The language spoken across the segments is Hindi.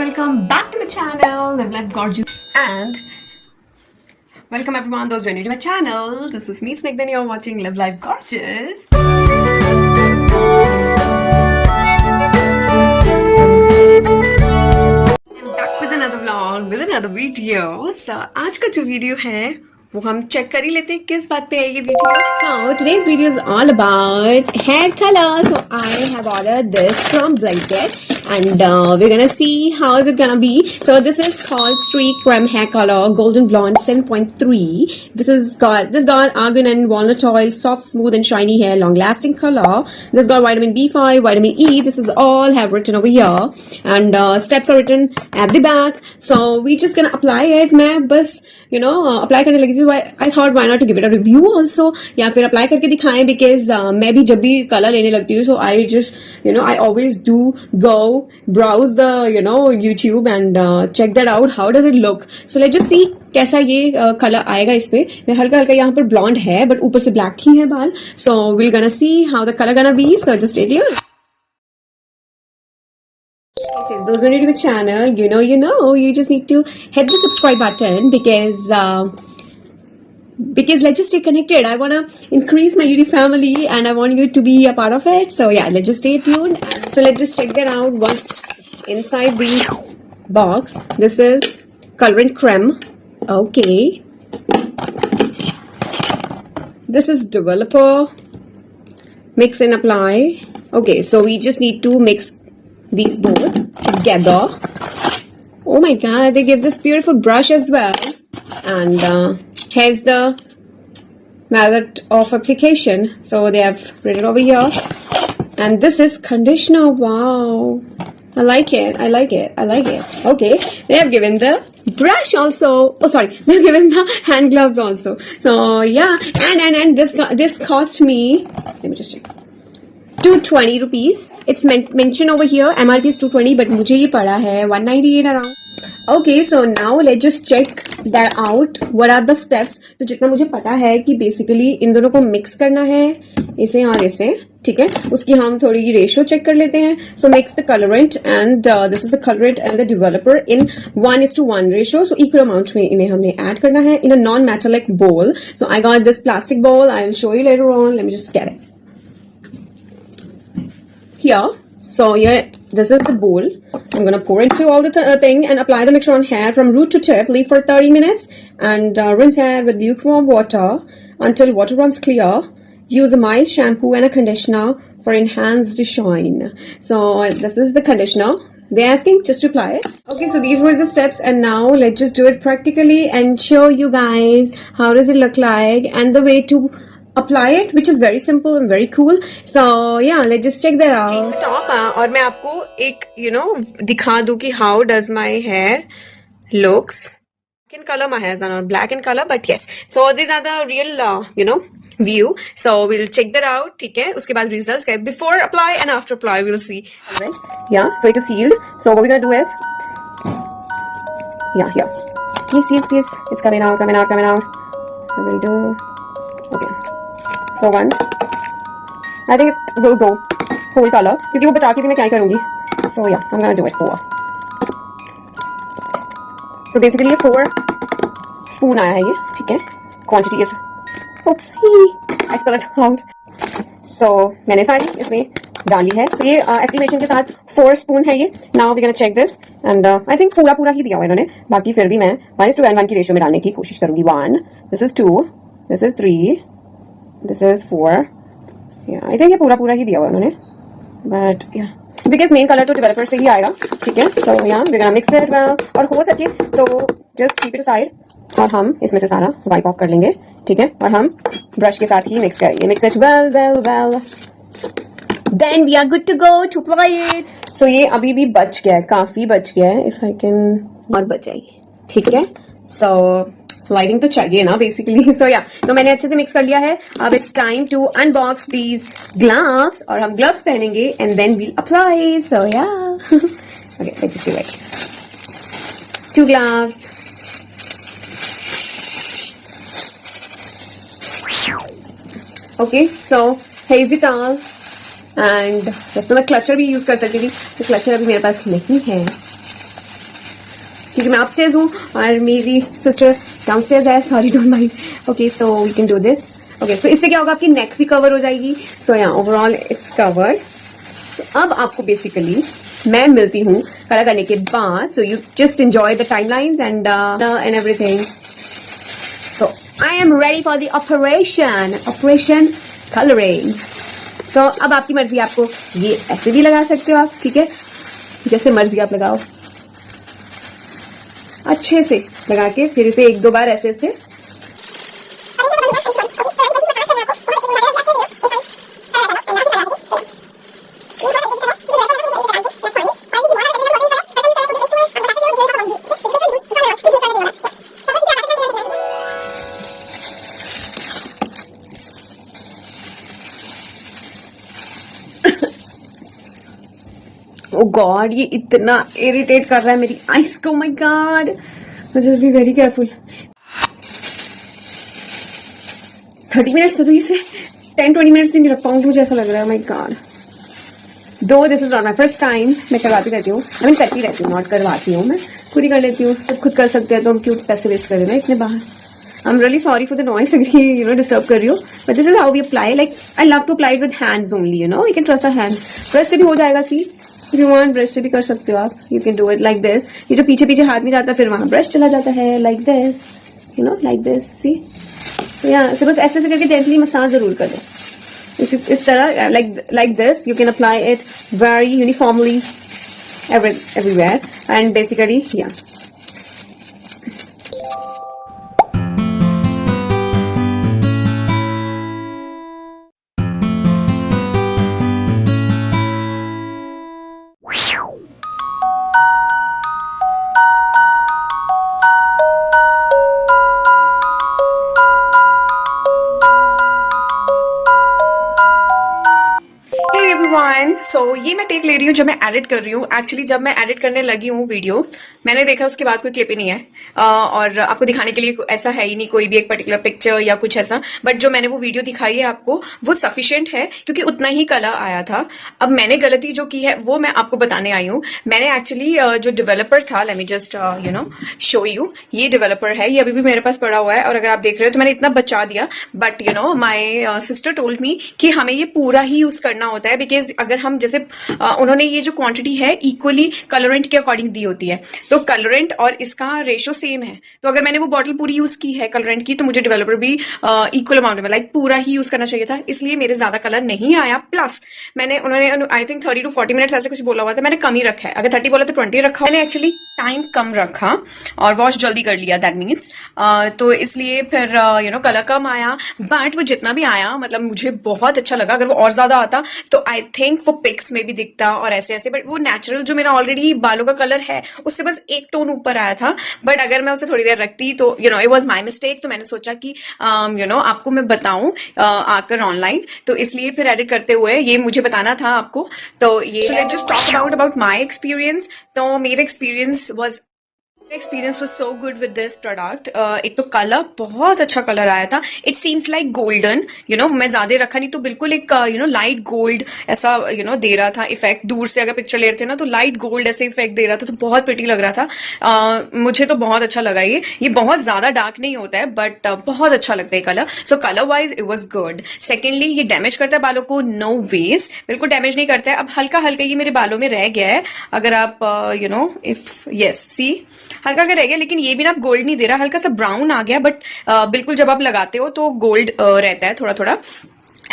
welcome back to my channel, Live Life Gorgeous, and welcome everyone those who are new to my channel. This is me, Snigdha, and you're watching Live Life Gorgeous. I'm back with another vlog, with another video. So आज का जो वीडियो है वो हम चेक कर ही लेते हैं किस बात पे है ये video. So today's video is all about hair color. So I have ordered this from Blanket. And we're gonna see how is it gonna be. So this is called Streak Creme Hair Color Golden Blonde 7.3. This got argan and walnut oil, soft, smooth and shiny hair, long lasting color. This got vitamin B5, vitamin E. This is all have written over here, and steps are written at the back. So we just gonna apply it. मैं बस apply करने लगी थी. I thought why not to give it a review also, या फिर apply करके दिखाएं, because मैं भी जब भी color लेने लगती हूँ, so I just I always do go browse the YouTube and check that out. How does it look? So let's just see कैसा ये कलर आएगा इस पे. हल्का हल्का यहाँ पर ब्लॉन्ड है, बट ऊपर से ब्लैक ही है बाल. So we're gonna see how the color gonna be. So just stay tuned. Those who are new to my channel, you just need to hit the subscribe button, because let's just stay connected. I want to increase my YouTube family and I want you to be a part of it. So yeah, let's just stay tuned. So let's just check that out. What's inside the box. This is colorant creme. Okay. This is developer. Mix and apply. Okay, so we just need to mix these both together. Oh my god, they give this beautiful brush as well. And here's the method of application. So they have written over here. And this is conditioner. Wow, I like it. Okay, they have given the brush also. Oh sorry, they've given the hand gloves also. So yeah, and this cost me, let me just check, 220 rupees. It's mentioned over here. MRP is 220, but मुझे ये पड़ा है 198 around. Okay, so now let's just check that out. What are the steps? तो जितना मुझे पता है कि basically इन दोनों को mix करना है, इसे और इसे, ठीक है. उसकी हम थोड़ी रेशियो चेक कर लेते हैं. So mix the colorant and this is the colorant and the developer in 1:1 ratio. So equal amount में इन्हें हमने add करना है in a non-metallic bowl. So I got this plastic bowl. I will show you later on. Let me just get it. Here, so here, this is the bowl. I'm gonna pour into all the thing and apply the mixture on hair from root to tip. Leave for 30 minutes and rinse hair with lukewarm water until water runs clear. Use a mild shampoo and a conditioner for enhanced shine. So this is the conditioner. They're asking just to apply it. Okay, so these were the steps, and now let's just do it practically and show you guys how does it look like and the way to apply it, which is very simple and very cool. So yeah, let's just check that out. Stop और मैं आपको एक दिखा दूँ कि how does my hair looks. In color my hairs are not black in color, but yes. So these are the real view. So we'll check that out. ठीक है. उसके बाद results के before apply and after apply we'll see. Right? Yeah. So it is sealed. So what we're gonna do is here. Yes. It's coming out. So we'll do. Okay. So one, I think it will go whole color क्योंकि वो बचा के भी मैं क्या करूँगी. So yeah, I'm gonna do it 4. So basically ये 4 spoon आया है ये, ठीक है. Quantity is, oops, I spell it out. So मैंने सारी इसमें डाली है. So ये estimation के साथ 4 spoon है ये. Now we're gonna check this and I think पूरा ही दिया हुआ इन्होंने. बाकी फिर भी मैं 1:1 की रेशियो में डालने की कोशिश करूँगी. 1, this is 2, this is 3. This is 4. Yeah, I think ये पूरा ही दिया हुआ उन्होंने. But yeah, because main color तो developer से ही आएगा, ठीक है. So yeah, we're gonna mix it well. और हो सके तो just keep it aside. और हम इसमें से सारा wipe off कर लेंगे, ठीक है. और हम brush के साथ ही mix करेंगे. Mix it well. Then we are good to go to apply it. So ये अभी भी बच गया है, काफी बच गया है. If I can और बच जाएगी, ठीक है. So लाइटिंग तो चाहिए ना बेसिकली. सो या, तो मैंने अच्छे से मिक्स कर लिया है. अब it's time to unbox these gloves, और हम ग्लव्स पहनेंगे and then we'll apply. So yeah, okay, let's just do it. 2 gloves. Okay, so here's the towel and वैसे तो मैं क्लचर भी यूज कर सकती थी, तो क्लचर अभी मेरे पास नहीं है. क्योंकि मैं अपस्टेयर्स हूँ और मेरी सिस्टर डाउनस्टेयर्स है. Sorry, don't mind. Okay, so we can do this. Okay, so इससे क्या होगा, आपकी नेक भी कवर हो जाएगी. सो या ओवरऑल इट्स कवर्ड. तो अब आपको बेसिकली मैं मिलती हूँ कलर करने के बाद. So you just enjoy the timelines and everything. So I am ready for the operation colouring. So अब आपकी मर्जी, आपको ये ऐसे भी लगा सकते हो आप, ठीक है, जैसे मर्जी आप लगाओ. अच्छे से लगा के फिर इसे एक दो बार ऐसे ऐसे. ओ गॉड, ये इतना इरिटेट कर रहा है मेरी आइस को. My God, just be very careful. 30 minutes तो इसे 10-20 मिनट्स भी नहीं रख पाऊंगी, मुझे ऐसा लग रहा है. माय गॉड, दो this is not my first time. मैं करवाती रहती हूँ, करती रहती हूँ, नॉट करवाती हूँ, मैं खुद ही कर लेती हूँ. जब खुद कर सकते हैं तो हम क्यों पैसे वेस्ट करें ना इतने बाहर. I am really sorry for the noise, अगर डिस्टर्ब कर रही हूँ. But this is how we apply. Like I love to apply with hands only. We can trust our hands. Brush से भी हो जाएगा. See, if you want brush से भी कर सकते हो आप. You can do it like this. ये जो पीछे पीछे हाथ में जाता है फिर वहां ब्रश चला जाता है. Like this, like this. See, से बस ऐसे करके जेंटली मसाज जरूर करो. इस तरह like this you can apply it very uniformly everywhere. And basically, yeah. सो ये मैं टेक ले रही हूँ जब मैं एडिट कर रही हूँ. एक्चुअली जब मैं एडिट करने लगी हूँ वीडियो, मैंने देखा उसके बाद कोई क्लिप ही नहीं है. और आपको दिखाने के लिए ऐसा है ही नहीं कोई भी एक पर्टिकुलर पिक्चर या कुछ ऐसा. बट जो मैंने वो वीडियो दिखाई है आपको, वो सफिशिएंट है क्योंकि उतना ही कलर आया था. अब मैंने गलती जो की है वो मैं आपको बताने आई हूँ. मैंने एक्चुअली जो डेवलपर था, let me just show you. ये डेवलपर है, ये अभी भी मेरे पास पड़ा हुआ है. और अगर आप देख रहे हो तो मैंने इतना बचा दिया. But my sister told me कि हमें ये पूरा ही यूज करना होता है. बिकॉज अगर हम जैसे उन्होंने ये जो क्वांटिटी है इक्वली कलरेंट के अकॉर्डिंग दी होती है, तो कलरेंट और इसका रेशो सेम है. तो अगर मैंने वो बॉटल पूरी यूज की है कलरेंट की, तो मुझे डेवलपर भी इक्वल अमाउंट में लाइक पूरा ही यूज करना चाहिए था. इसलिए मेरे ज्यादा कलर नहीं आया. प्लस उन्होंने आई थिंक 30 to 40 मिनट्स ऐसे कुछ बोला हुआ था, मैंने कम ही रखा है. अगर 30 बोला तो 20 रखा. मैंने एक्चुअली टाइम कम रखा और वॉश जल्दी कर लिया. दैट मीन्स तो इसलिए फिर कलर कम आया. बट वो जितना भी आया, मतलब मुझे बहुत अच्छा लगा. अगर वो और ज्यादा आता तो आई थिंक वो पिक्स में भी दिखता और ऐसे ऐसे. बट वो नेचुरल जो मेरा ऑलरेडी बालों का कलर है उससे बस एक टोन ऊपर आया था. बट अगर मैं उसे थोड़ी देर रखती तो इट वाज माय मिस्टेक. तो मैंने सोचा कि आपको मैं बताऊं आकर ऑनलाइन, तो इसलिए फिर एडिट करते हुए ये मुझे बताना था आपको. तो ये let's just talk about my experience. तो मेरा experience was so good with this product. एक तो कलर बहुत अच्छा कलर आया था. It seems like golden. मैं ज्यादा रखा नहीं तो बिल्कुल एक लाइट गोल्ड ऐसा दे रहा था इफेक्ट. दूर से अगर पिक्चर ले रहे थे ना तो लाइट गोल्ड ऐसे इफेक्ट दे रहा था, तो बहुत प्रिटी लग रहा था. मुझे तो बहुत अच्छा लगा. ये बहुत ज्यादा डार्क नहीं होता है बट बहुत अच्छा लगता है colour. So colour wise it was good. Secondly, ये डैमेज करता है बालों को? नो वेज, बिल्कुल डैमेज नहीं करता है. अब हल्का हल्का ये मेरे बालों में रह गया है. अगर आप इफ यस सी हल्का का रह गया, लेकिन ये भी ना आप गोल्ड नहीं दे रहा, हल्का सा ब्राउन आ गया. बट बिल्कुल जब आप लगाते हो तो गोल्ड रहता है थोड़ा थोड़ा.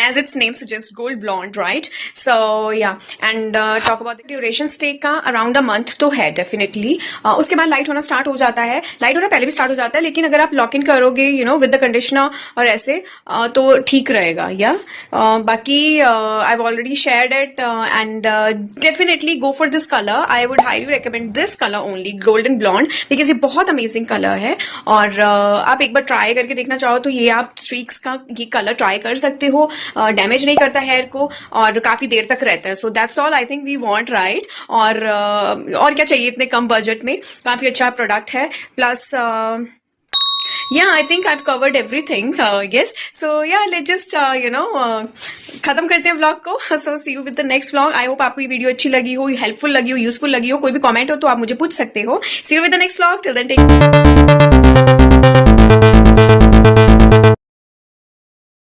As its name suggests, gold blonde, right? So yeah, and talk about the duration. Stay का around a month तो है definitely. उसके बाद लाइट होना स्टार्ट हो जाता है. लाइट होना पहले भी स्टार्ट हो जाता है, लेकिन अगर आप लॉक इन करोगे विद द कंडीशनर और ऐसे तो ठीक रहेगा. या बाकी I have already shared it and definitely go for this colour. I would highly recommend this colour only, golden blonde, because ये बहुत अमेजिंग कलर है. और आप एक बार ट्राई करके देखना चाहो तो ये आप स्ट्रीक्स का ये कलर ट्राई कर सकते हो. डैमेज नहीं करता हेयर को और काफी देर तक रहता है. So that's all I think we want, right? और क्या चाहिए इतने कम बजट में. काफी अच्छा प्रोडक्ट है. Plus yeah, I think I've covered everything. Yes. So yeah, let's just खत्म करते हैं vlog को. So see you with the next vlog. I hope आपको ये वीडियो अच्छी लगी हो, हेल्पफुल लगी हो, यूजफुल लगी हो. कोई भी कमेंट हो तो आप मुझे पूछ सकते हो. See you with the next vlog. Till then, take